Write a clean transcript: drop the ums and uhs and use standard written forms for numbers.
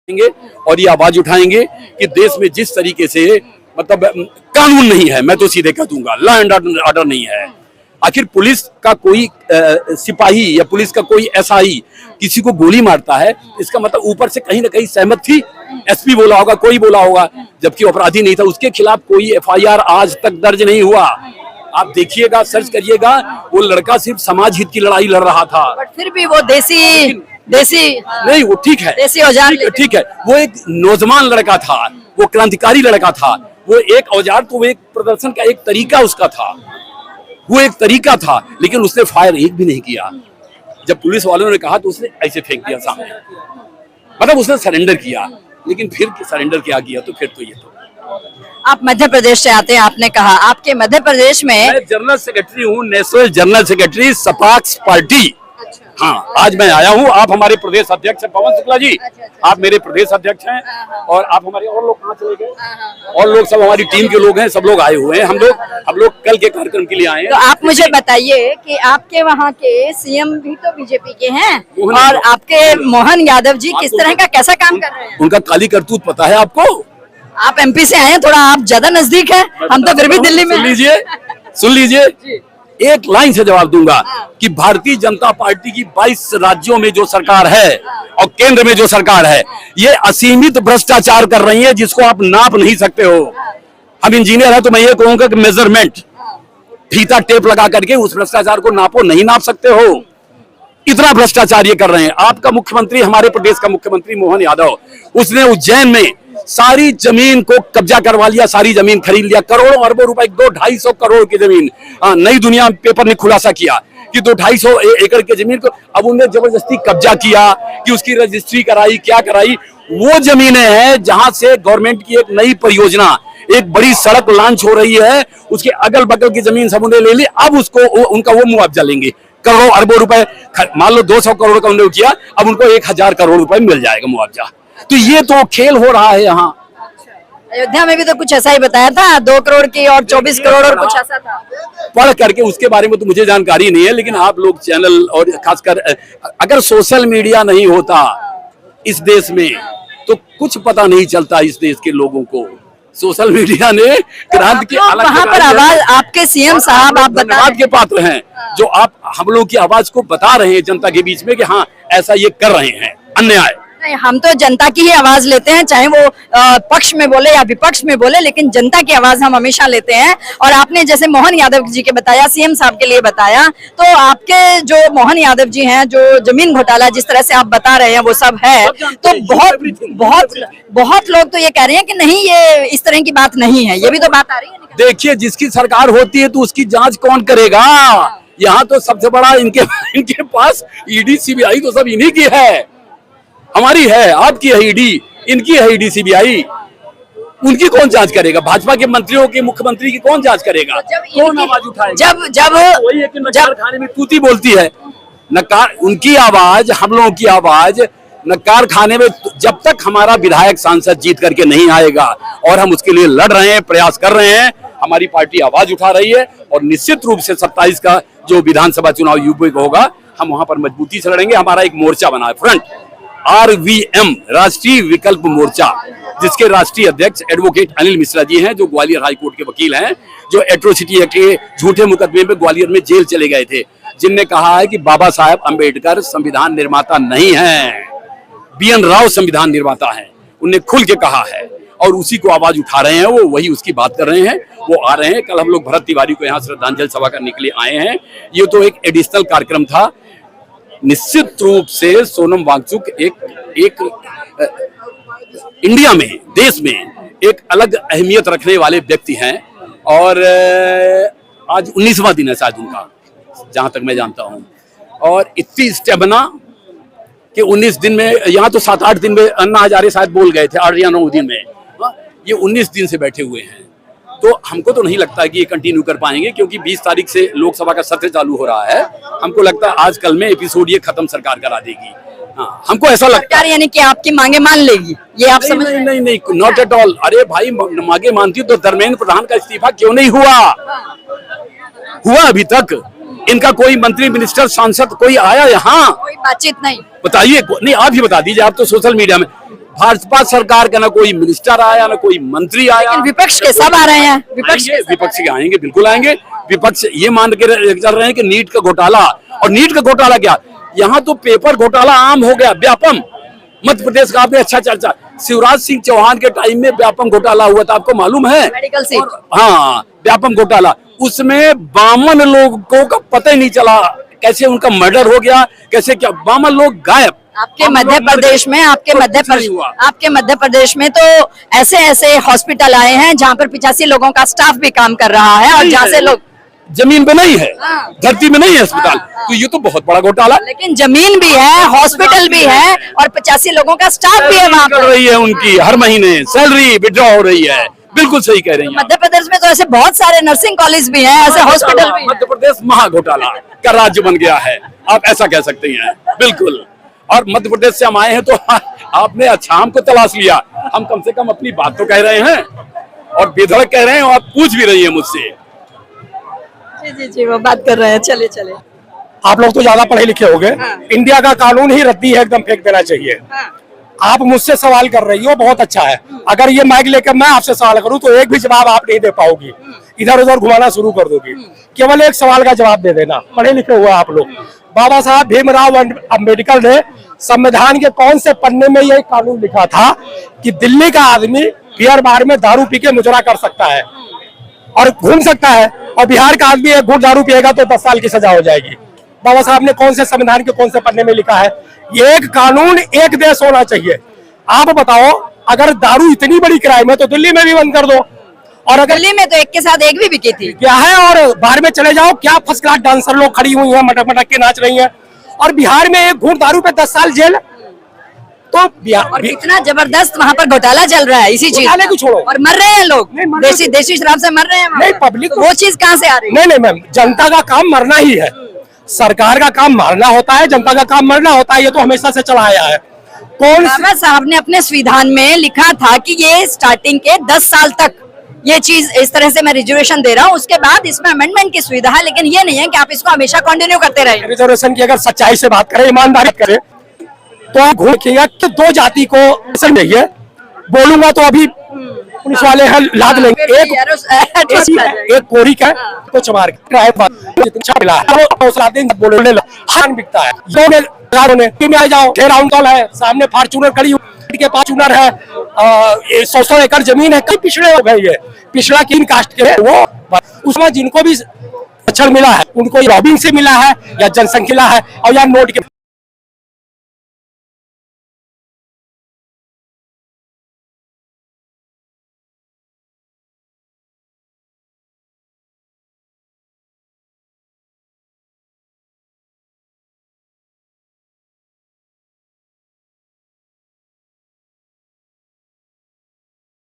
और ये आवाज उठाएंगे कि देश में जिस तरीके से मतलब कानून नहीं है, मैं तो सीधे कह दूंगा लॉ एंड ऑर्डर नहीं है। आखिर पुलिस का कोई सिपाही या पुलिस का कोई एसआई किसी को गोली मारता है, इसका मतलब ऊपर से कहीं ना कहीं सहमत थी। एसपी बोला होगा, कोई बोला होगा, जबकि अपराधी नहीं था। उसके खिलाफ कोई एफआईआर आज तक दर्ज नहीं हुआ। आप देखिएगा, सर्च करिएगा, वो लड़का सिर्फ समाज हित की लड़ाई लड़ रहा था। बट फिर भी वो देसी नहीं, वो ठीक है, देसी औजार ठीक है। वो एक नौजवान लड़का था, वो क्रांतिकारी लड़का था। वो एक औजार तो वो एक प्रदर्शन का एक तरीका उसका था, वो एक तरीका था, लेकिन उसने फायर एक भी नहीं किया। जब पुलिस वालों ने कहा तो उसने ऐसे फेंक दिया सामने, मतलब उसने सरेंडर किया। लेकिन फिर सरेंडर क्या किया, तो फिर तो ये तो आप मध्य प्रदेश से आते हैं, आपने कहा आपके मध्य प्रदेश में मैं जनरल सेक्रेटरी हूँ, national general secretary Sapaks party. हाँ, आज मैं आया हूँ। आप हमारे प्रदेश अध्यक्ष हैं पवन शुक्ला जी, आप मेरे प्रदेश अध्यक्ष हैं, और आप हमारे और लोग कहाँ चले गए, और लोग सब हमारी टीम के लोग हैं, सब लोग आए हुए हैं। हम लोग कल के कार्यक्रम के लिए आए हैं। तो आप मुझे बताइए कि आपके वहाँ के सीएम भी तो बीजेपी के हैं, और आपके मोहन यादव जी किस तरह का कैसा काम कर रहे हैं? उनका काली करतूत पता है आपको? आप एमपी से आए हैं, थोड़ा आप ज्यादा नजदीक है, हम तो फिर भी दिल्ली में। सुन लीजिए, एक लाइन से जवाब दूंगा कि भारतीय जनता पार्टी की 22 राज्यों में जो सरकार है और केंद्र में जो सरकार है, ये असीमित भ्रष्टाचार कर रही है, जिसको आप नाप नहीं सकते हो। हम इंजीनियर हैं तो मैं ये कहूंगा कि मेजरमेंट, फीता टेप लगा करके उस भ्रष्टाचार को नापो, नहीं नाप सकते हो। इतना भ्रष्टाचार ये कर रहे हैं। आपका मुख्यमंत्री, हमारे प्रदेश का मुख्यमंत्री मोहन यादव, उसने उज्जैन में सारी जमीन को कब्जा करवा लिया, सारी जमीन खरीद लिया, करोड़ों अरबों रुपए, 200-250 करोड़ की जमीन। नई दुनिया पेपर ने खुलासा किया कि 200-250 एकड़ की जमीन को अब उन्होंने जबरदस्ती कब्जा किया, कि उसकी रजिस्ट्री कराई, क्या कराई। वो जमीनें हैं जहां से गवर्नमेंट की एक नई परियोजना, एक बड़ी सड़क लॉन्च हो रही है, उसके अगल बगल की जमीन सब उन्होंने ले ली। अब उसको उनका वो मुआवजा लेंगे, करोड़ों अरबों रुपए। मान लो 200 करोड़ का उन्होंने किया, अब उनको 1000 करोड़ रुपए मिल जाएगा मुआवजा। तो ये तो खेल हो रहा है यहाँ। अयोध्या में भी तो कुछ ऐसा ही बताया था, 2 करोड़ की और 24 करोड़ और कुछ ऐसा था। पढ़ करके उसके बारे में तो मुझे जानकारी नहीं है, लेकिन आप लोग चैनल और खासकर अगर सोशल मीडिया नहीं होता इस देश में तो कुछ पता नहीं चलता इस देश के लोगों को। सोशल मीडिया ने क्रांति की अलग वहाँ पर आवाज आपके सीएम साहब आप धन्यवाद के पात्र हैं, जो आप हम लोग की आवाज को बता रहे हैं जनता के बीच में कि हाँ ऐसा ये कर रहे हैं अन्याय। हम तो जनता की ही आवाज लेते हैं, चाहे वो पक्ष में बोले या विपक्ष में बोले, लेकिन जनता की आवाज हम हमेशा लेते हैं। और आपने जैसे मोहन यादव जी के बताया, सीएम साहब के लिए बताया, तो आपके जो मोहन यादव जी हैं, जो जमीन घोटाला जिस तरह से आप बता रहे हैं वो सब है, तो बहुत लोग तो ये कह रहे हैं कि नहीं, ये इस तरह की बात नहीं है। ये भी तो बात आ रही है। देखिए, जिसकी सरकार होती है तो उसकी जांच कौन करेगा? यहाँ तो सबसे बड़ा इनके पास ईडी सीबीआई तो सब इन्हीं की है। हमारी है, आपकी है ईडी, इनकी है ईडी सीबीआई। उनकी कौन जांच करेगा? भाजपा के मंत्रियों की, मुख्यमंत्री की कौन जांच करेगा? कौन आवाज उठाएगा? जब वही है कि नकार खाने में तूती बोलती है। नकार उनकी आवाज, हम लोगों की आवाज नकार खाने में जब तक हमारा विधायक सांसद जीत करके नहीं आएगा, और हम उसके लिए लड़ रहे हैं, प्रयास कर रहे हैं, हमारी पार्टी आवाज उठा रही है। और निश्चित रूप से 27 का जो विधानसभा चुनाव यूपी का होगा, हम वहां पर मजबूती से लड़ेंगे। हमारा एक मोर्चा बना है, फ्रंट RVM, राष्ट्रीय विकल्प मोर्चा, जिसके राष्ट्रीय अध्यक्ष एडवोकेट अनिल मिश्रा जी हैं, जो ग्वालियर हाईकोर्ट के वकील हैं, जो एट्रोसिटी एक्ट के झूठे मुकदमे में ग्वालियर में जेल चले गए थे, जिनने कहा है कि बाबा साहेब अंबेडकर संविधान निर्माता नहीं हैं, BN राव संविधान निर्माता हैं। उन्हें खुल के कहा है, और उसी को आवाज उठा रहे हैं। वो वही उसकी बात कर रहे हैं, वो आ रहे हैं। कल हम लोग भरत तिवारी को यहाँ श्रद्धांजलि सभा करने के लिए आए हैं। ये तो एक एडिशनल कार्यक्रम था। निश्चित रूप से सोनम वांगचुक एक इंडिया में, देश में एक अलग अहमियत रखने वाले व्यक्ति हैं। और आज 19वां दिन है शायद उनका, जहां तक मैं जानता हूं। और इतनी स्टेमिना कि 19 दिन में, यहाँ तो 7-8 दिन में अन्ना हजारे शायद बोल गए थे, 8 या 9 दिन में। ये 19 दिन से बैठे हुए हैं। तो हमको तो नहीं लगता कि ये कंटिन्यू कर पाएंगे, क्योंकि 20 तारीख से लोकसभा का सत्र चालू हो रहा है। हमको लगता है आज कल में एपिसोड ये खत्म सरकार करा देगी। हाँ, हमको ऐसा लगता है। यानी कि आपकी मांगे मान लेगी, ये आप समझ? नहीं, नॉट एट ऑल। अरे भाई, मांगे मानती तो धर्मेंद्र प्रधान का इस्तीफा क्यों नहीं हुआ अभी तक? इनका कोई मंत्री, मिनिस्टर, सांसद कोई आया यहाँ? कोई बातचीत नहीं। बताइए, नहीं आप ही बता दीजिए, आप तो सोशल मीडिया में। भाजपा सरकार का ना कोई मिनिस्टर आया, ना कोई मंत्री आया। लेकिन विपक्ष के सब आ रहे हैं, विपक्ष आएंगे, विपक्ष के आएंगे, बिल्कुल आएंगे। विपक्ष ये मान के चल रहे हैं कि नीट का घोटाला, और नीट का घोटाला क्या, यहाँ तो पेपर घोटाला आम हो गया, व्यापम। मध्य प्रदेश का आपने अच्छा चर्चा, शिवराज सिंह चौहान के टाइम में व्यापम घोटाला हुआ था, आपको मालूम है? Medical seat. हाँ, व्यापम घोटाला, उसमें 52 लोगों का पता ही नहीं चला, कैसे उनका मर्डर हो गया, कैसे क्या, 52 लोग गायब। आपके मध्य प्रदेश में, आपके मध्य प्रदेश में तो ऐसे ऐसे हॉस्पिटल आए हैं जहाँ पर 85 लोगों का स्टाफ भी काम कर रहा है, और जहाँ से लोग जमीन पे नहीं है, धरती में नहीं है अस्पताल, तो ये तो बहुत बड़ा घोटाला। लेकिन जमीन भी है, हॉस्पिटल भी है, और 85 लोगों का स्टाफ भी है वहाँ कर पर। रही है उनकी, हर महीने सैलरी विड्रॉ हो रही है। बिल्कुल सही कह रही हैं। मध्य प्रदेश में तो ऐसे बहुत सारे नर्सिंग कॉलेज भी हैं, ऐसे हॉस्पिटल भी हैं। मध्य प्रदेश महाघोटाला का राज्य बन गया है, आप ऐसा कह सकते हैं, बिल्कुल। और मध्य प्रदेश से हम आए हैं तो आपने अछाम को तलाश लिया, हम कम से कम अपनी बात तो कह रहे हैं, और बेधड़क कह रहे हैं, और आप पूछ भी रही है मुझसे। जी जी जी, वो बात कर रहे हैं, चले चले। आप लोग तो ज्यादा पढ़े लिखे हो गए। हाँ। इंडिया का कानून ही रद्दी है, एकदम फेंक देना चाहिए। आप मुझसे सवाल कर रही हो, बहुत अच्छा है। अगर ये माइक लेकर मैं आपसे सवाल करूं तो एक भी जवाब आप नहीं दे पाओगी, इधर उधर घुमाना शुरू कर दोगी। केवल एक सवाल का जवाब दे देना, पढ़े लिखे हुए आप लोग। बाबा साहब भीमराव अम्बेडकर ने संविधान के कौन से पन्ने में ये कानून लिखा था कि दिल्ली का आदमी बियर बार में दारू पी के मुजरा कर सकता है और घूम सकता है, और बिहार का आदमी एक घूंट दारू पिएगा तो 10 साल की सजा हो जाएगी? बाबा साहब ने कौन से संविधान के कौन से पन्ने में लिखा है? ये एक कानून, एक देश होना चाहिए। आप बताओ, अगर दारू इतनी बड़ी क्राइम है तो दिल्ली में भी बंद कर दो, और अगर दिल्ली में तो एक के साथ एक भी बिकी थी। क्या है, और बाहर में चले जाओ, क्या फर्स्ट क्लास डांसर लोग खड़ी हुई हैं, मटक मटक के नाच रही हैं, और बिहार में एक घूंट दारू पे 10 साल जेल। तो और कितना जबरदस्त वहाँ पर घोटाला चल रहा है इसी चीज घोटाले को छोड़ो। और मर रहे हैं लोग, नहीं, मर रहे देसी शराब से मर रहे हैं वहाँ नहीं, पर। पब्लिक तो वो चीज कहाँ से आ रही है? नहीं नहीं मैम, जनता का काम मरना ही है, सरकार का काम मारना होता है, जनता का काम मरना होता है, ये तो हमेशा से चला आया है। बाबा साहब ने अपने संविधान में लिखा था कि ये स्टार्टिंग के 10 साल तक ये चीज इस तरह से मैं रिजर्वेशन दे रहा हूँ, उसके बाद इसमें अमेंडमेंट की सुविधा है, लेकिन ये नहीं है कि आप इसको हमेशा कंटिन्यू करते रहे। रिजर्वेशन की अगर सच्चाई से बात करें, ईमानदारी करें, तो आप घूमिएगा कि 2 जाति को नहीं है, बोलूंगा तो अभी पुलिस वाले हैं लाद लेंगे। एक कोरी का तो चमार मिला है, बोलने हान बिकता है। में जाओ, राउंड टॉल है, सामने फॉर्च्यूनर खड़ी के पास चुनर है, 100 एकड़ जमीन है, कई पिछड़े हो गए, ये पिछड़ा किन कास्ट के है वो, उसमें जिनको भी अक्षर मिला है उनको रॉबिंग से मिला है, या जनसंख्या है, और या नोट के